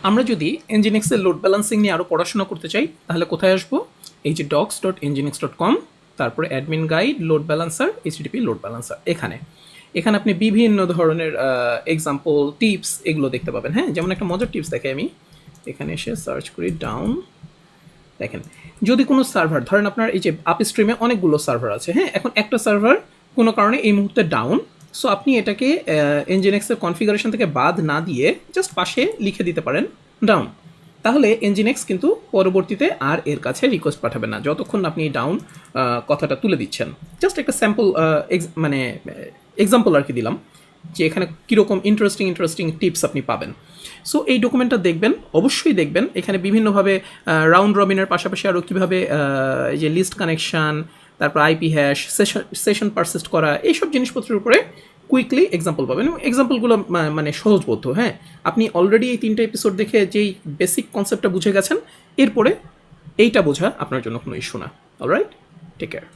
আমরা যদি nginx-এর load balancing নিয়ে আরও পড়াশোনা করতে চাই তাহলে কোথায় আসবো? এই যে docs.nginx.com, তারপরে admin guide, load balancer, HTTP load balancer, এখানে আপনি বিভিন্ন ধরনের এক্সাম্পল, টিপস এগুলো দেখতে পাবেন। হ্যাঁ, যেমন একটা মজার টিপস দেখে আমি এখানে এসে সার্চ করি ডাউন। দেখেন, যদি কোনো সার্ভার ধরেন আপনার এই যে আপস্ট্রিমে অনেকগুলো সার্ভার আছে, হ্যাঁ, এখন একটা সার্ভার কোনো কারণে এই মুহূর্তে ডাউন, সো আপনি এটাকে nginx-এর কনফিগারেশন থেকে বাদ না দিয়ে জাস্ট পাশে লিখে দিতে পারেন ডাউন। তাহলে nginx কিন্তু পরবর্তীতে আর এর কাছে রিকোয়েস্ট পাঠাবে না যতক্ষণ না আপনি ডাউন কথাটা তুলে দিচ্ছেন। জাস্ট একটা স্যাম্পল মানে এক্সাম্পল আর কি দিলাম যে এখানে কীরকম ইন্টারেস্টিং টিপস আপনি পাবেন। সো এই ডকুমেন্টটা দেখবেন, অবশ্যই দেখবেন। এখানে বিভিন্নভাবে রাউন্ড রবিনের পাশাপাশি আরও কীভাবে এই যে লিস্ট কানেকশান, তারপর আইপি হ্যাশ, সেশন পারসিস্ট করা, এইসব জিনিসপত্রের উপরে কুইকলি এক্সাম্পল পাবেন এবং এক্সাম্পলগুলো মানে সহজবোধ্য। হ্যাঁ, আপনি অলরেডি এই 3টা এপিসোড দেখে যেই বেসিক কনসেপ্টটা বুঝে গেছেন, এরপরে এইটা বোঝা আপনার জন্য কোনো ইস্যু না। Alright, take care.